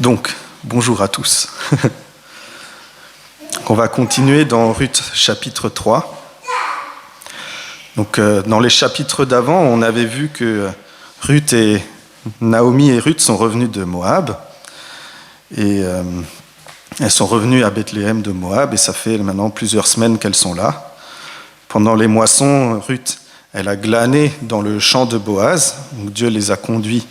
Donc, bonjour à tous. On va continuer dans Ruth chapitre 3. Donc, dans les chapitres d'avant, on avait vu que Naomi et Ruth sont revenues de Moab. Et elles sont revenues à Bethléem de Moab et ça fait maintenant plusieurs semaines qu'elles sont là. Pendant les moissons, Ruth, elle a glané dans le champ de Boaz. Donc Dieu les a conduits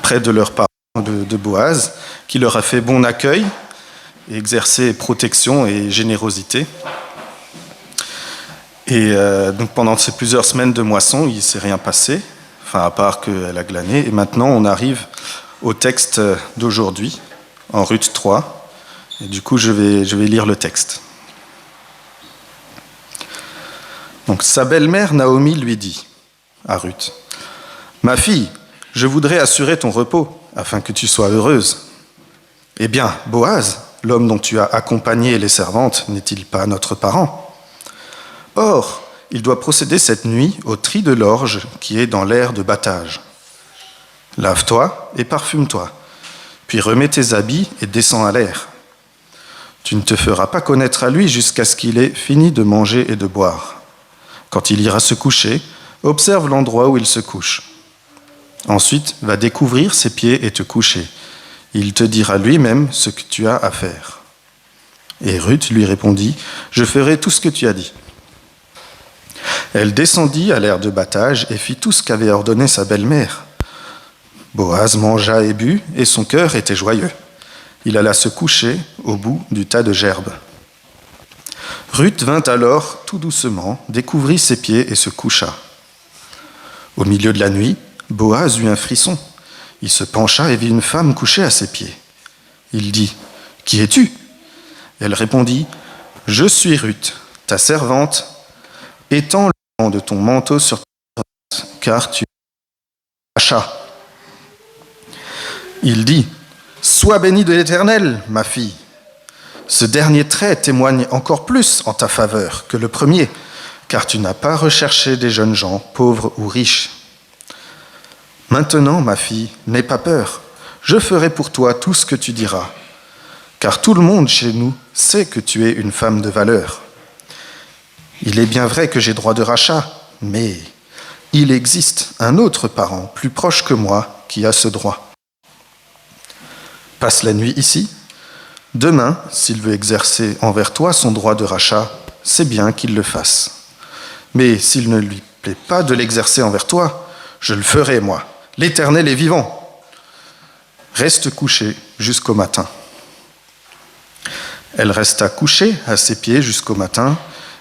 près de leurs parents de Boaz, qui leur a fait bon accueil et exercé protection et générosité. Et donc pendant ces plusieurs semaines de moisson, il ne s'est rien passé, enfin à part qu'elle a glané. Et maintenant, on arrive au texte d'aujourd'hui, en Ruth 3. Et du coup, je vais lire le texte. Donc, sa belle-mère Naomi lui dit à Ruth, « Ma fille, je voudrais assurer ton repos, afin que tu sois heureuse. Eh bien, Boaz, l'homme dont tu as accompagné les servantes, n'est-il pas notre parent? Or, il doit procéder cette nuit au tri de l'orge qui est dans l'aire de battage. Lave-toi et parfume-toi, puis remets tes habits et descends à l'air. Tu ne te feras pas connaître à lui jusqu'à ce qu'il ait fini de manger et de boire. Quand il ira se coucher, observe l'endroit où il se couche. Ensuite, va découvrir ses pieds et te coucher. Il te dira lui-même ce que tu as à faire. » Et Ruth lui répondit, « Je ferai tout ce que tu as dit. » Elle descendit à l'aire de battage et fit tout ce qu'avait ordonné sa belle-mère. Boaz mangea et but, et son cœur était joyeux. Il alla se coucher au bout du tas de gerbes. Ruth vint alors, tout doucement, découvrit ses pieds et se coucha. Au milieu de la nuit, Boaz eut un frisson. Il se pencha et vit une femme couchée à ses pieds. Il dit, « Qui es-tu » Elle répondit, « Je suis Ruth, ta servante. Étends le vent de ton manteau sur ta servante, car tu es achat. » Il dit, « Sois bénie de l'Éternel, ma fille. Ce dernier trait témoigne encore plus en ta faveur que le premier, car tu n'as pas recherché des jeunes gens, pauvres ou riches. Maintenant, ma fille, n'aie pas peur. Je ferai pour toi tout ce que tu diras, car tout le monde chez nous sait que tu es une femme de valeur. Il est bien vrai que j'ai droit de rachat, mais il existe un autre parent plus proche que moi qui a ce droit. Passe la nuit ici. Demain, s'il veut exercer envers toi son droit de rachat, c'est bien qu'il le fasse. Mais s'il ne lui plaît pas de l'exercer envers toi, je le ferai, moi. L'Éternel est vivant. Reste couchée jusqu'au matin. » Elle resta couchée à ses pieds jusqu'au matin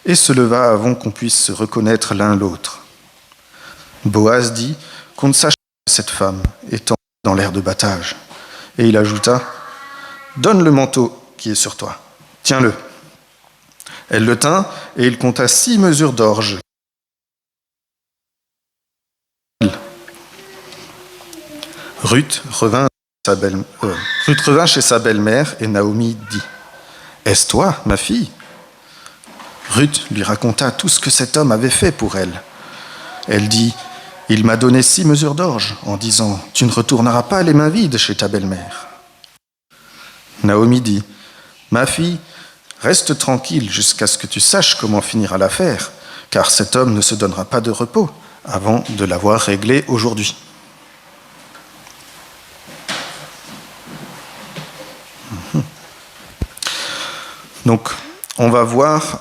et se leva avant qu'on puisse se reconnaître l'un l'autre. Boaz dit qu'on ne sache pas cette femme étant dans l'aire de battage. Et il ajouta, « Donne le manteau qui est sur toi. Tiens-le. » Elle le tint et il compta 6 mesures d'orge. Ruth revint chez sa belle-mère et Naomi dit, « Est-ce toi, ma fille ?» Ruth lui raconta tout ce que cet homme avait fait pour elle. Elle dit, « Il m'a donné 6 mesures d'orge en disant, « Tu ne retourneras pas les mains vides chez ta belle-mère. » Naomi dit, « Ma fille, reste tranquille jusqu'à ce que tu saches comment finira l'affaire, car cet homme ne se donnera pas de repos avant de l'avoir réglé aujourd'hui. » Donc, on va voir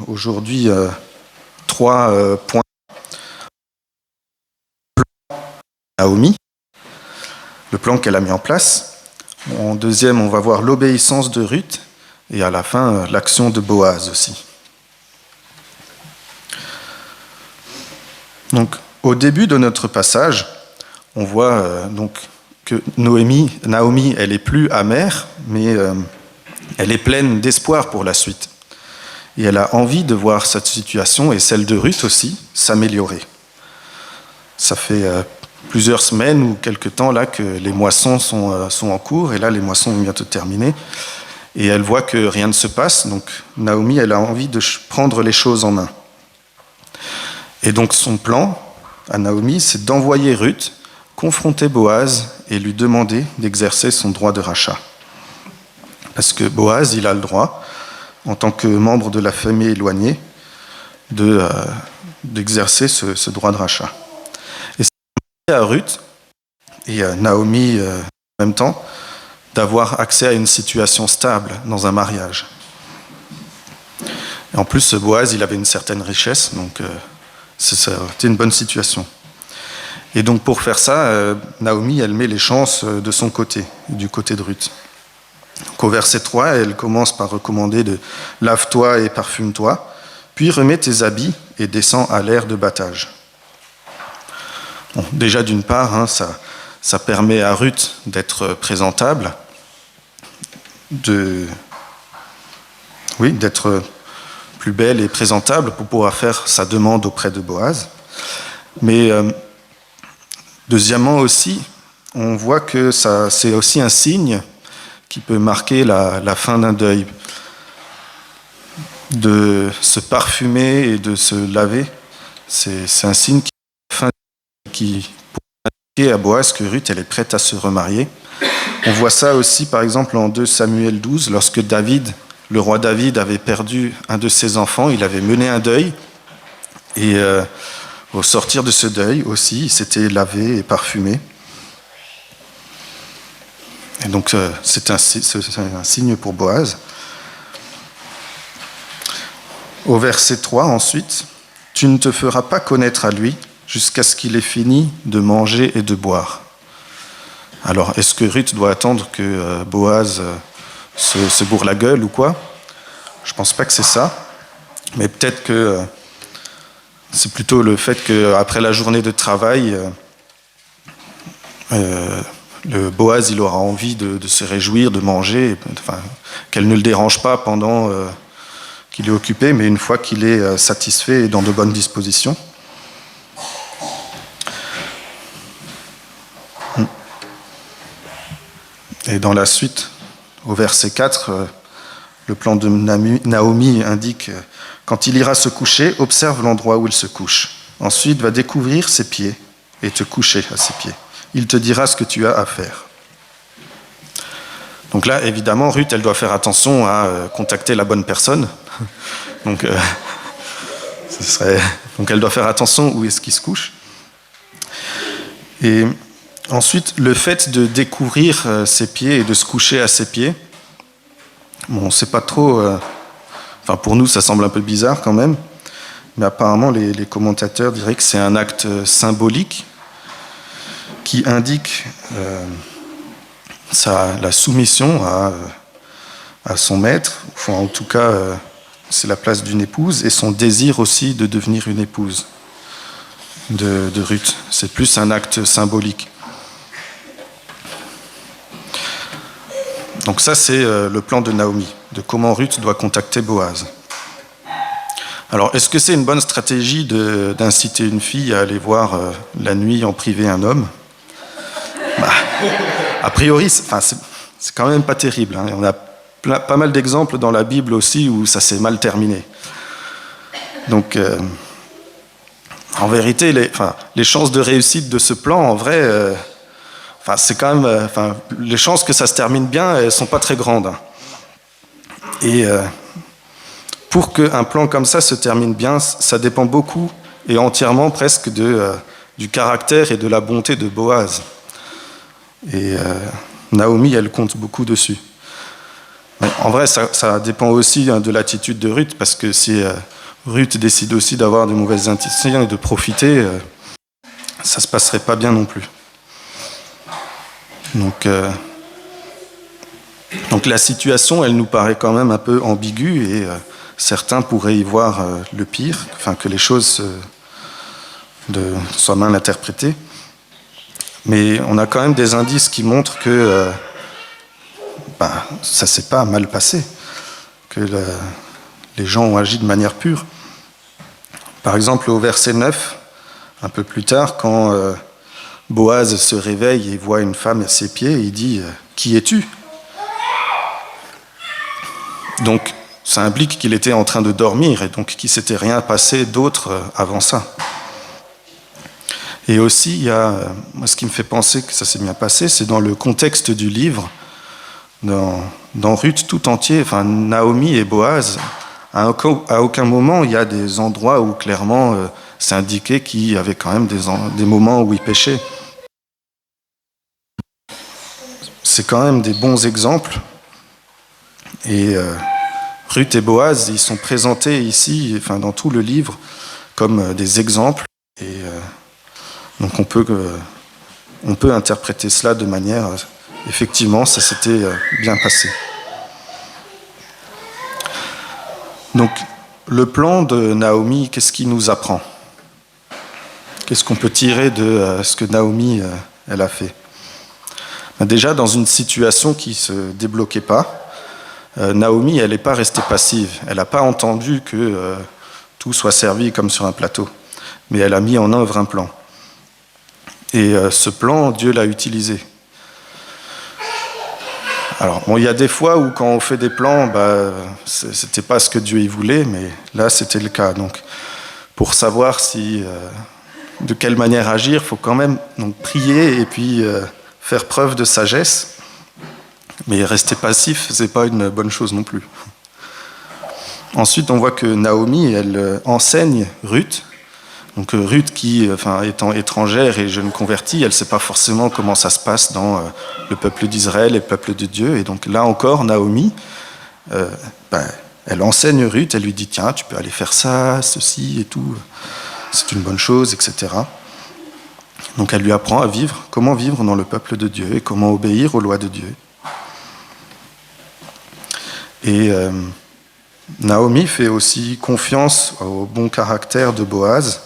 aujourd'hui 3 points. Naomi, le plan qu'elle a mis en place. En deuxième, on va voir l'obéissance de Ruth et à la fin, l'action de Boaz aussi. Donc, au début de notre passage, on voit donc que Naomi, elle est plus amère, mais elle est pleine d'espoir pour la suite. Et elle a envie de voir cette situation, et celle de Ruth aussi, s'améliorer. Ça fait plusieurs semaines ou quelques temps là que les moissons sont en cours, et là les moissons vont bientôt terminer. Et elle voit que rien ne se passe, donc Naomi, elle a envie de prendre les choses en main. Et donc son plan à Naomi, c'est d'envoyer Ruth confronter Boaz et lui demander d'exercer son droit de rachat. Parce que Boaz, il a le droit, en tant que membre de la famille éloignée, d'exercer ce droit de rachat. Et c'est à Ruth et à Naomi en même temps d'avoir accès à une situation stable dans un mariage. Et en plus, ce Boaz, il avait une certaine richesse, donc c'était une bonne situation. Et donc pour faire ça, Naomi, elle met les chances de son côté, du côté de Ruth. Donc, au verset 3, elle commence par recommander de « lave-toi et parfume-toi », puis remets tes habits et descends à l'aire de battage. Bon, déjà d'une part, ça permet à Ruth d'être présentable, d'être plus belle et présentable pour pouvoir faire sa demande auprès de Boaz. Mais deuxièmement aussi, on voit que c'est aussi un signe qui peut marquer la fin d'un deuil. De se parfumer et de se laver, c'est un signe qui pour indiquer à Boaz que Ruth elle est prête à se remarier. On voit ça aussi par exemple en 2 Samuel 12, lorsque le roi David avait perdu un de ses enfants, il avait mené un deuil et au sortir de ce deuil aussi, il s'était lavé et parfumé. Et donc c'est un signe pour Boaz. Au verset 3, ensuite, « Tu ne te feras pas connaître à lui jusqu'à ce qu'il ait fini de manger et de boire. » Alors, est-ce que Ruth doit attendre que Boaz se bourre la gueule ou quoi ? Je ne pense pas que c'est ça. Mais peut-être que c'est plutôt le fait qu'après la journée de travail, le Boaz il aura envie de se réjouir, de manger, qu'elle ne le dérange pas pendant... qu'il est occupé, mais une fois qu'il est satisfait et dans de bonnes dispositions. Et dans la suite, au verset 4, le plan de Naomi indique « Quand il ira se coucher, observe l'endroit où il se couche. Ensuite, va découvrir ses pieds et te coucher à ses pieds. Il te dira ce que tu as à faire. » Donc là, évidemment, Ruth, elle doit faire attention à contacter la bonne personne. Donc, donc elle doit faire attention où est-ce qu'il se couche. Et ensuite, le fait de découvrir ses pieds et de se coucher à ses pieds, bon, c'est pas trop... Enfin, pour nous, ça semble un peu bizarre quand même, mais apparemment, les commentateurs diraient que c'est un acte symbolique qui indique la soumission à son maître, enfin, en tout cas... c'est la place d'une épouse et son désir aussi de devenir une épouse de Ruth. C'est plus un acte symbolique. Donc ça, c'est le plan de Naomi, de comment Ruth doit contacter Boaz. Alors, est-ce que c'est une bonne stratégie d'inciter une fille à aller voir la nuit en privé un homme ? A priori, c'est quand même pas terrible. Hein. On a pas mal d'exemples dans la Bible aussi où ça s'est mal terminé. Donc, en vérité, les chances de réussite de ce plan, en vrai, c'est quand même, les chances que ça se termine bien, elles sont pas très grandes. Et pour qu'un plan comme ça se termine bien, ça dépend beaucoup et entièrement presque du caractère et de la bonté de Boaz. Et Naomi, elle compte beaucoup dessus. En vrai, ça dépend aussi de l'attitude de Ruth, parce que si Ruth décide aussi d'avoir de mauvaises intentions et de profiter, ça ne se passerait pas bien non plus. Donc la situation, elle nous paraît quand même un peu ambiguë, et certains pourraient y voir le pire, que les choses soient mal interprétées. Mais on a quand même des indices qui montrent que ça ne s'est pas mal passé, que les gens ont agi de manière pure. Par exemple, au verset 9, un peu plus tard, quand Boaz se réveille et voit une femme à ses pieds, il dit « Qui es-tu » Donc, ça implique qu'il était en train de dormir et donc qu'il ne s'était rien passé d'autre avant ça. Et aussi, il y a, moi, ce qui me fait penser que ça s'est bien passé, c'est dans le contexte du livre, dans Ruth tout entier, enfin Naomi et Boaz, à aucun moment il y a des endroits où clairement c'est indiqué qu'il y avait quand même des moments où ils péchaient. C'est quand même des bons exemples. Et Ruth et Boaz, ils sont présentés ici, enfin dans tout le livre, comme des exemples. Et donc on peut interpréter cela de manière, effectivement, ça s'était bien passé. Donc le plan de Naomi, qu'est-ce qu'il nous apprend? Qu'est-ce qu'on peut tirer de ce que Naomi elle a fait? Déjà, dans une situation qui ne se débloquait pas, Naomi, elle n'est pas restée passive. Elle n'a pas entendu que tout soit servi comme sur un plateau. Mais elle a mis en œuvre un plan. Et ce plan, Dieu l'a utilisé. Alors, bon, il y a des fois où quand on fait des plans, c'était pas ce que Dieu y voulait, mais là, c'était le cas. Donc, pour savoir de quelle manière agir, il faut quand même donc, prier et puis faire preuve de sagesse. Mais rester passif, c'est pas une bonne chose non plus. Ensuite, on voit que Naomi, elle enseigne Ruth. Donc Ruth, qui, étant étrangère et jeune convertie, elle ne sait pas forcément comment ça se passe dans le peuple d'Israël et le peuple de Dieu. Et donc là encore, Naomi, elle enseigne Ruth, elle lui dit « Tiens, tu peux aller faire ça, ceci et tout, c'est une bonne chose, etc. » Donc elle lui apprend à vivre, comment vivre dans le peuple de Dieu et comment obéir aux lois de Dieu. Et Naomi fait aussi confiance au bon caractère de Boaz.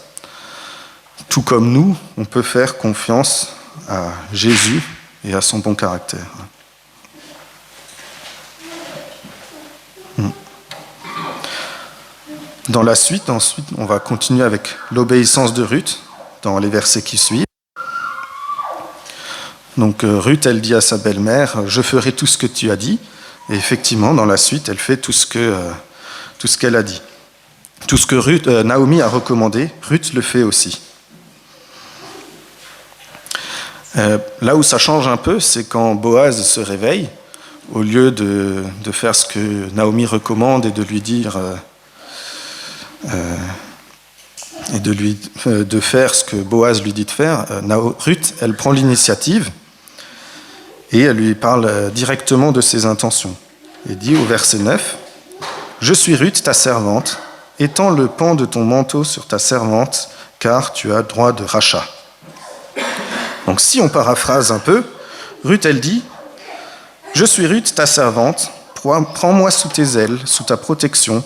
Tout comme nous, on peut faire confiance à Jésus et à son bon caractère. Dans la suite, ensuite, on va continuer avec l'obéissance de Ruth dans les versets qui suivent. Donc Ruth, elle dit à sa belle-mère « Je ferai tout ce que tu as dit ». Et effectivement, dans la suite, elle fait tout ce qu'elle a dit. Tout ce que Naomi a recommandé, Ruth le fait aussi. Là où ça change un peu, c'est quand Boaz se réveille, au lieu de faire ce que Naomi recommande et de lui dire de faire ce que Boaz lui dit de faire, Ruth, elle prend l'initiative et elle lui parle directement de ses intentions. Elle dit au verset 9, « Je suis Ruth, ta servante, étends le pan de ton manteau sur ta servante, car tu as droit de rachat. » Donc si on paraphrase un peu, Ruth, elle dit, « Je suis Ruth, ta servante, prends-moi sous tes ailes, sous ta protection,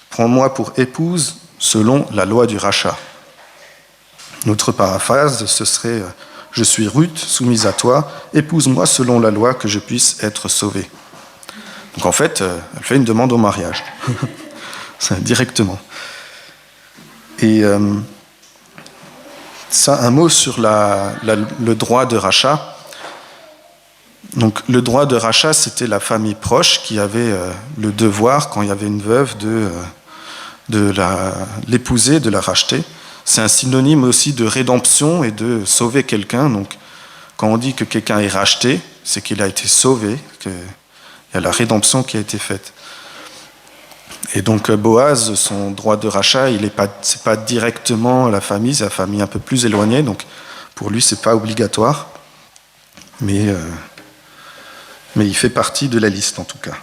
prends-moi pour épouse selon la loi du rachat. » Notre paraphrase, ce serait « Je suis Ruth, soumise à toi, épouse-moi selon la loi que je puisse être sauvée. » Donc en fait, elle fait une demande au mariage, directement. Et ça, un mot sur le droit de rachat. Donc le droit de rachat, c'était la famille proche qui avait le devoir, quand il y avait une veuve, de l'épouser, de la racheter. C'est un synonyme aussi de rédemption et de sauver quelqu'un. Donc quand on dit que quelqu'un est racheté, c'est qu'il a été sauvé, qu'il y a la rédemption qui a été faite. Et donc Boaz, son droit de rachat, c'est pas directement la famille, c'est la famille un peu plus éloignée, donc pour lui c'est pas obligatoire, mais il fait partie de la liste en tout cas.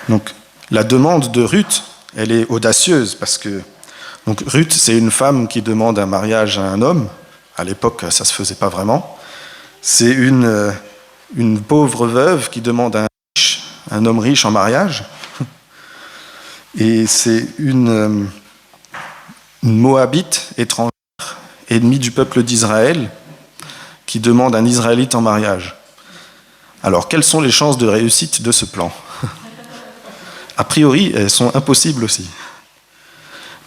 Donc la demande de Ruth, elle est audacieuse parce que donc Ruth, c'est une femme qui demande un mariage à un homme. À l'époque, ça se faisait pas vraiment. C'est une pauvre veuve qui demande un homme riche en mariage. Et c'est une Moabite étrangère, ennemie du peuple d'Israël, qui demande un Israélite en mariage. Alors, quelles sont les chances de réussite de ce plan? A priori, elles sont impossibles aussi.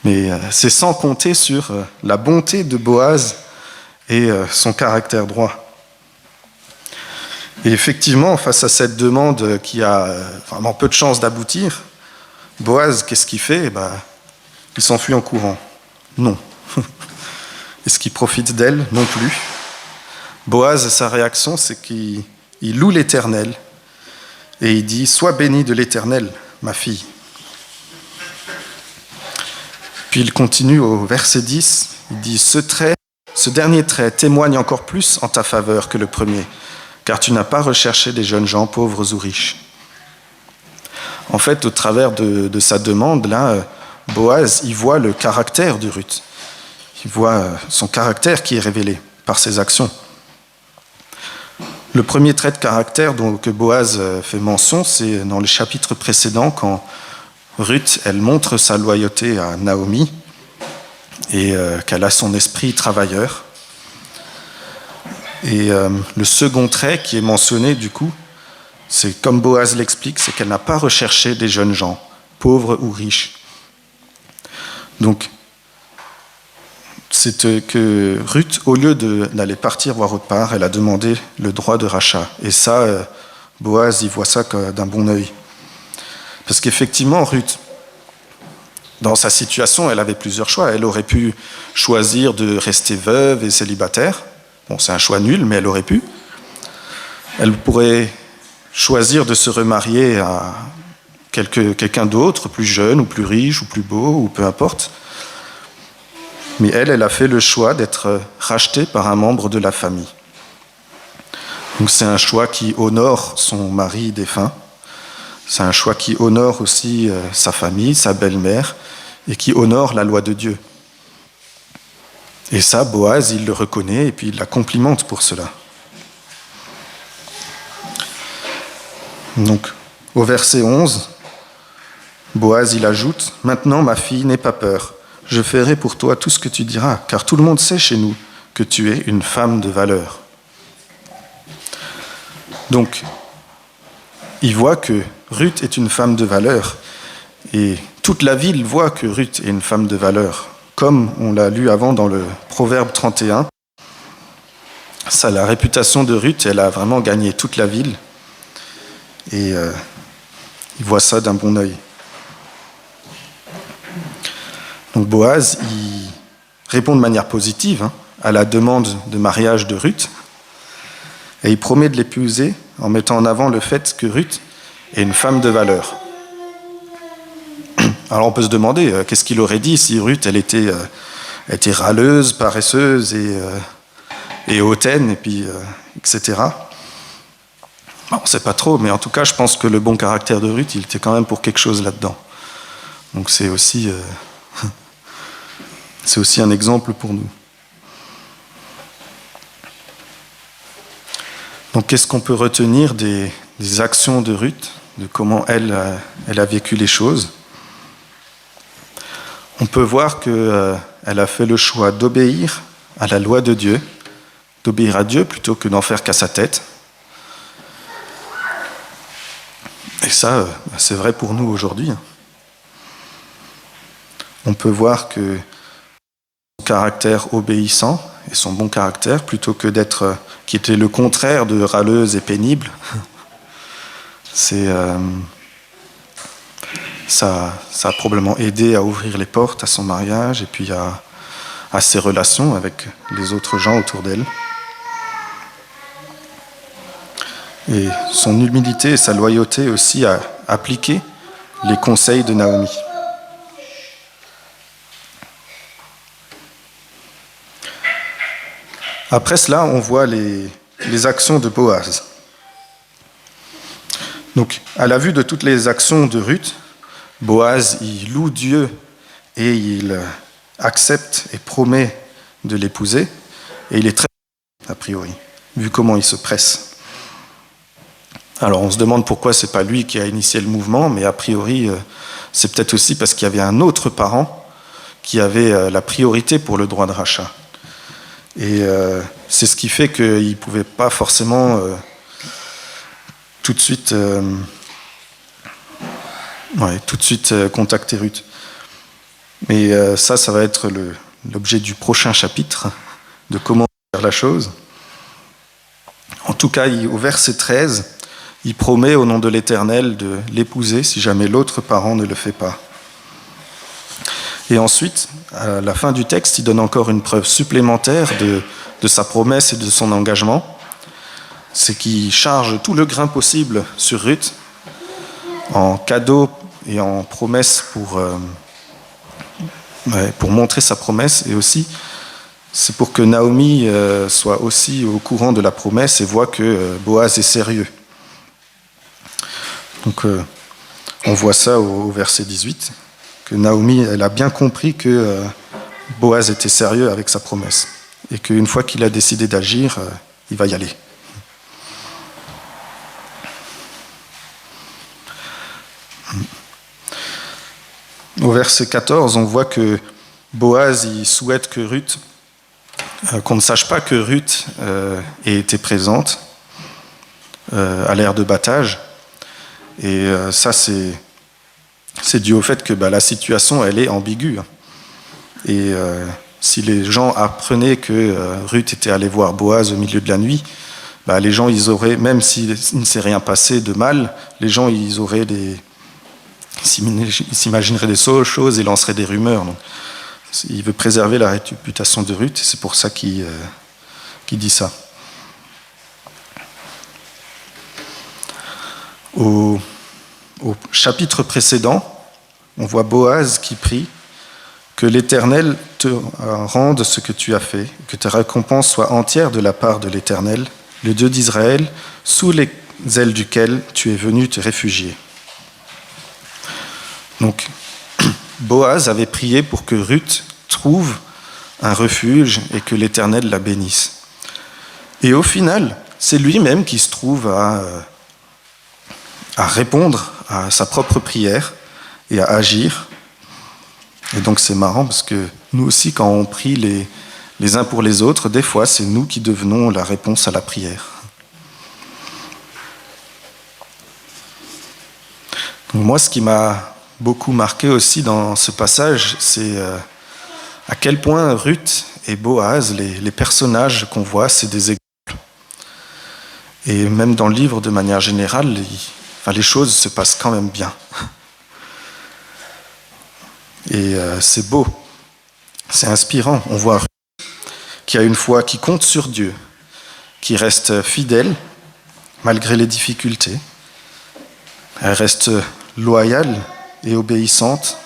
Mais c'est sans compter sur la bonté de Boaz et son caractère droit. Et effectivement, face à cette demande qui a vraiment peu de chances d'aboutir, Boaz, qu'est-ce qu'il fait? Il s'enfuit en courant. Non. Est-ce qu'il profite d'elle? Non plus. Boaz, sa réaction, c'est qu'il loue l'Éternel et il dit « Sois bénie de l'Éternel, ma fille ». Puis il continue au verset 10, il dit « Ce dernier trait témoigne encore plus en ta faveur que le premier, car tu n'as pas recherché des jeunes gens pauvres ou riches. » En fait, au travers de sa demande, là, Boaz, il voit le caractère de Ruth. Il voit son caractère qui est révélé par ses actions. Le premier trait de caractère que Boaz fait mention, c'est dans le chapitre précédent, quand Ruth, elle montre sa loyauté à Naomi et qu'elle a son esprit travailleur. Et le second trait qui est mentionné, du coup, c'est comme Boaz l'explique, c'est qu'elle n'a pas recherché des jeunes gens, pauvres ou riches. Donc, c'est que Ruth, au lieu d'aller partir voir autre part, elle a demandé le droit de rachat. Et ça, Boaz, il voit ça d'un bon œil. Parce qu'effectivement, Ruth, dans sa situation, elle avait plusieurs choix. Elle aurait pu choisir de rester veuve et célibataire. Bon, c'est un choix nul, mais elle aurait pu. Elle pourrait choisir de se remarier à quelqu'un d'autre, plus jeune, ou plus riche, ou plus beau, ou peu importe. Mais elle a fait le choix d'être rachetée par un membre de la famille. Donc c'est un choix qui honore son mari défunt. C'est un choix qui honore aussi sa famille, sa belle-mère, et qui honore la loi de Dieu. Et ça, Boaz, il le reconnaît et puis il la complimente pour cela. Donc, au verset 11, Boaz, il ajoute « Maintenant, ma fille, n'aie pas peur. Je ferai pour toi tout ce que tu diras, car tout le monde sait chez nous que tu es une femme de valeur. » Donc, il voit que Ruth est une femme de valeur, et toute la ville voit que Ruth est une femme de valeur. Comme on l'a lu avant dans le Proverbe 31, ça, la réputation de Ruth, elle a vraiment gagné toute la ville, et il voit ça d'un bon œil. Donc Boaz, il répond de manière positive à la demande de mariage de Ruth, et il promet de l'épouser en mettant en avant le fait que Ruth est une femme de valeur. Alors on peut se demander, qu'est-ce qu'il aurait dit si Ruth, elle était râleuse, paresseuse et hautaine, et puis, etc. Bon, on ne sait pas trop, mais en tout cas, je pense que le bon caractère de Ruth, il était quand même pour quelque chose là-dedans. Donc c'est aussi un exemple pour nous. Donc qu'est-ce qu'on peut retenir des actions de Ruth, de comment elle a vécu les choses? On peut voir qu'elle a fait le choix d'obéir à la loi de Dieu, d'obéir à Dieu plutôt que d'en faire qu'à sa tête. Et ça, c'est vrai pour nous aujourd'hui. On peut voir que son caractère obéissant et son bon caractère, plutôt que d'être, qui était le contraire de râleuse et pénible, ça a probablement aidé à ouvrir les portes à son mariage et puis à ses relations avec les autres gens autour d'elle. Et son humilité et sa loyauté aussi à appliquer les conseils de Naomi. Après cela, on voit les actions de Boaz. Donc, à la vue de toutes les actions de Ruth, Boaz, il loue Dieu et il accepte et promet de l'épouser. Et il est très a priori, vu comment il se presse. Alors on se demande pourquoi c'est pas lui qui a initié le mouvement, mais a priori c'est peut-être aussi parce qu'il y avait un autre parent qui avait la priorité pour le droit de rachat. Et c'est ce qui fait qu'il ne pouvait pas forcément tout de suite contacter Ruth. Mais ça va être l'objet du prochain chapitre, de comment faire la chose. En tout cas, au verset 13, il promet au nom de l'Éternel de l'épouser si jamais l'autre parent ne le fait pas. Et ensuite, à la fin du texte, il donne encore une preuve supplémentaire de sa promesse et de son engagement. C'est qu'il charge tout le grain possible sur Ruth en cadeau et en promesse pour montrer sa promesse, et aussi c'est pour que Naomi soit aussi au courant de la promesse et voit que Boaz est sérieux. Donc on voit ça au verset 18, que Naomi, elle a bien compris que Boaz était sérieux avec sa promesse et qu'une fois qu'il a décidé d'agir, il va y aller. Au verset 14, on voit que Boaz il souhaite que Ruth, qu'on ne sache pas que Ruth ait été présente à l'ère de battage. Et ça, c'est dû au fait que la situation, elle est ambiguë. Et si les gens apprenaient que Ruth était allée voir Boaz au milieu de la nuit, les gens, ils auraient, même s'il ne s'est rien passé de mal, les gens, ils s'imagineraient des choses et lanceraient des rumeurs. Donc, il veut préserver la réputation de Ruth, et c'est pour ça qu'il dit ça. Au chapitre précédent, on voit Boaz qui prie que l'Éternel te rende ce que tu as fait, que ta récompense soit entière de la part de l'Éternel, le Dieu d'Israël, sous les ailes duquel tu es venu te réfugier. Donc, Boaz avait prié pour que Ruth trouve un refuge et que l'Éternel la bénisse. Et au final, c'est lui-même qui se trouve à répondre à sa propre prière et à agir. Et donc c'est marrant parce que nous aussi, quand on prie les uns pour les autres, des fois c'est nous qui devenons la réponse à la prière. Donc moi, ce qui m'a beaucoup marqué aussi dans ce passage, c'est à quel point Ruth et Boaz, les personnages qu'on voit, c'est des exemples. Et même dans le livre, de manière générale, les choses se passent quand même bien. Et c'est beau, c'est inspirant. On voit Ruth qui a une foi qui compte sur Dieu, qui reste fidèle malgré les difficultés. Elle reste loyale et obéissante.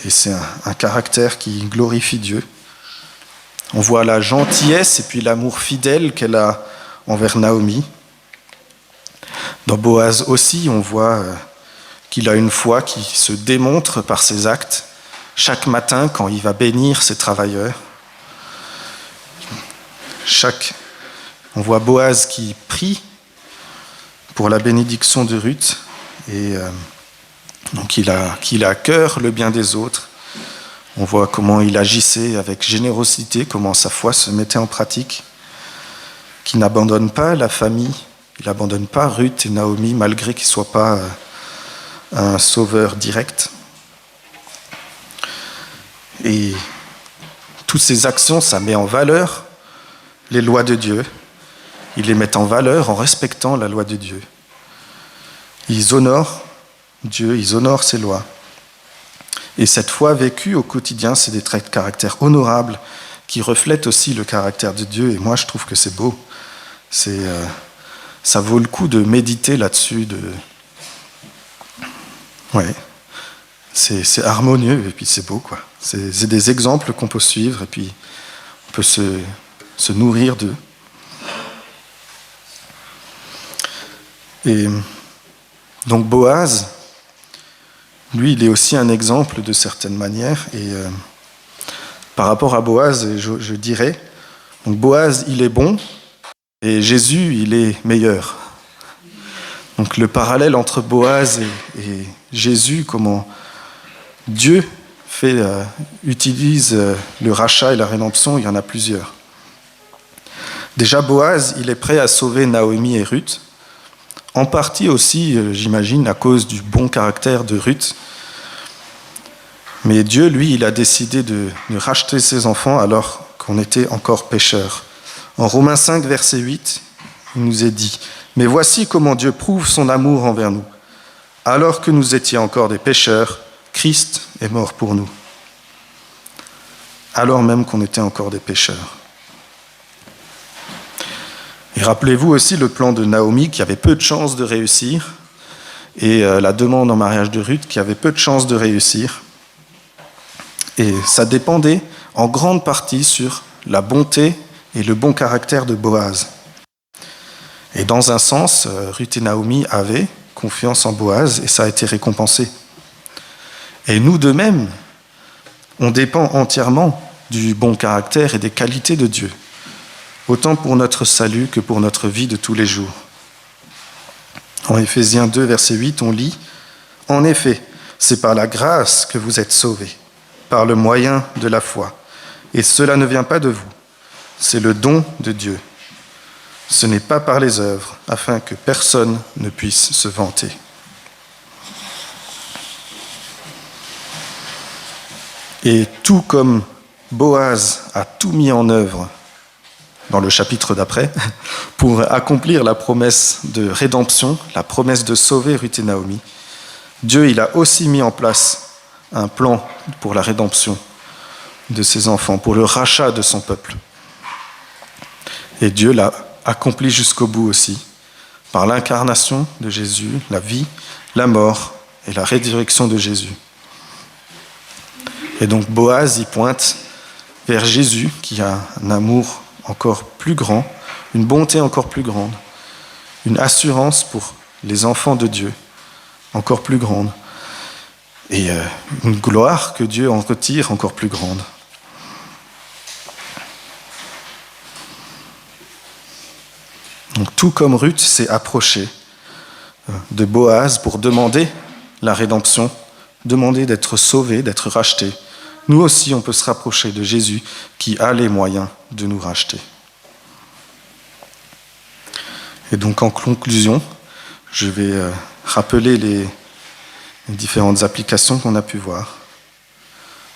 Et c'est un caractère qui glorifie Dieu. On voit la gentillesse et puis l'amour fidèle qu'elle a envers Naomi. Dans Boaz aussi, on voit qu'il a une foi qui se démontre par ses actes chaque matin quand il va bénir ses travailleurs. On voit Boaz qui prie pour la bénédiction de Ruth, et donc il a à cœur le bien des autres. On voit comment il agissait avec générosité, comment sa foi se mettait en pratique, qu'il n'abandonne pas la famille, il n'abandonne pas Ruth et Naomi malgré qu'il ne soit pas un sauveur direct. Et toutes ces actions, ça met en valeur les lois de Dieu. Ils les mettent en valeur en respectant la loi de Dieu. Ils honorent Dieu, ils honorent ses lois. Et cette foi vécue au quotidien, c'est des traits de caractère honorables qui reflètent aussi le caractère de Dieu. Et moi, je trouve que c'est beau. Ça vaut le coup de méditer là-dessus. C'est harmonieux et puis c'est beau, quoi. C'est des exemples qu'on peut suivre et puis on peut se nourrir d'eux. Et donc Boaz, lui, il est aussi un exemple de certaines manières. Et par rapport à Boaz, je dirais, donc Boaz, il est bon et Jésus, il est meilleur. Donc le parallèle entre Boaz et Jésus, comment Dieu utilise le rachat et la rédemption, il y en a plusieurs. Déjà, Boaz, il est prêt à sauver Naomi et Ruth, en partie aussi, j'imagine, à cause du bon caractère de Ruth. Mais Dieu, lui, il a décidé de racheter ses enfants alors qu'on était encore pécheurs. En Romains 5, verset 8, il nous est dit « Mais voici comment Dieu prouve son amour envers nous. Alors que nous étions encore des pécheurs, Christ est mort pour nous. alors même qu'on était encore des pécheurs. Et rappelez-vous aussi le plan de Naomi qui avait peu de chances de réussir et la demande en mariage de Ruth qui avait peu de chances de réussir. Et ça dépendait en grande partie sur la bonté et le bon caractère de Boaz. Et dans un sens, Ruth et Naomi avaient confiance en Boaz et ça a été récompensé. Et nous de même, on dépend entièrement du bon caractère et des qualités de Dieu, autant pour notre salut que pour notre vie de tous les jours. En Éphésiens 2, verset 8, on lit « En effet, c'est par la grâce que vous êtes sauvés, par le moyen de la foi. Et cela ne vient pas de vous, c'est le don de Dieu. Ce n'est pas par les œuvres, afin que personne ne puisse se vanter. » Et tout comme Boaz a tout mis en œuvre dans le chapitre d'après, pour accomplir la promesse de rédemption, la promesse de sauver Ruth et Naomi, Dieu il a aussi mis en place un plan pour la rédemption de ses enfants, pour le rachat de son peuple. Et Dieu l'a accompli jusqu'au bout aussi, par l'incarnation de Jésus, la vie, la mort et la résurrection de Jésus. Et donc Boaz y pointe vers Jésus qui a un amour encore plus grand, une bonté encore plus grande, une assurance pour les enfants de Dieu encore plus grande et une gloire que Dieu en retire encore plus grande. Donc, tout comme Ruth s'est approchée de Boaz pour demander la rédemption, demander d'être sauvé, d'être racheté, nous aussi on peut se rapprocher de Jésus qui a les moyens de nous racheter. Et donc en conclusion, je vais rappeler les différentes applications qu'on a pu voir.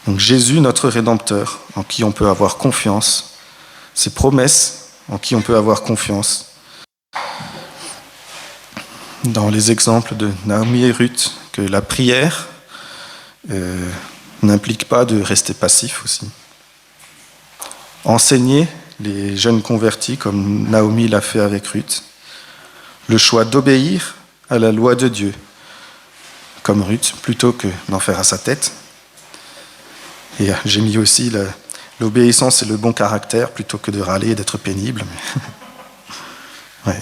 Donc Jésus, notre Rédempteur, en qui on peut avoir confiance, ses promesses, en qui on peut avoir confiance. Dans les exemples de Naomi et Ruth, que la prière n'implique pas de rester passif aussi. Enseigner les jeunes convertis, comme Naomi l'a fait avec Ruth. Le choix d'obéir à la loi de Dieu, comme Ruth, plutôt que d'en faire à sa tête. Et j'ai mis aussi l'obéissance et le bon caractère, plutôt que de râler et d'être pénible. Ouais.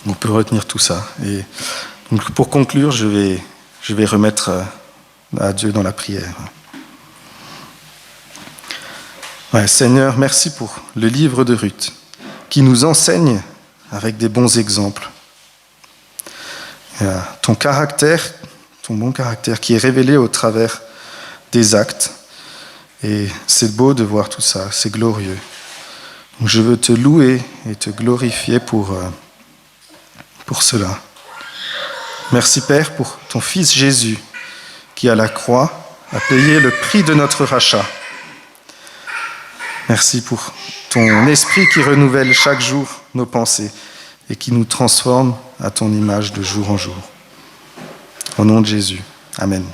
On peut retenir tout ça. Et donc pour conclure, je vais remettre à Dieu dans la prière. Ouais, Seigneur, merci pour le livre de Ruth, qui nous enseigne avec des bons exemples. Ton caractère, ton bon caractère qui est révélé au travers des actes. Et c'est beau de voir tout ça, c'est glorieux. Donc je veux te louer et te glorifier pour cela. Merci Père pour ton Fils Jésus qui à la croix a payé le prix de notre rachat. Merci pour ton esprit qui renouvelle chaque jour nos pensées et qui nous transforme à ton image de jour en jour. Au nom de Jésus. Amen.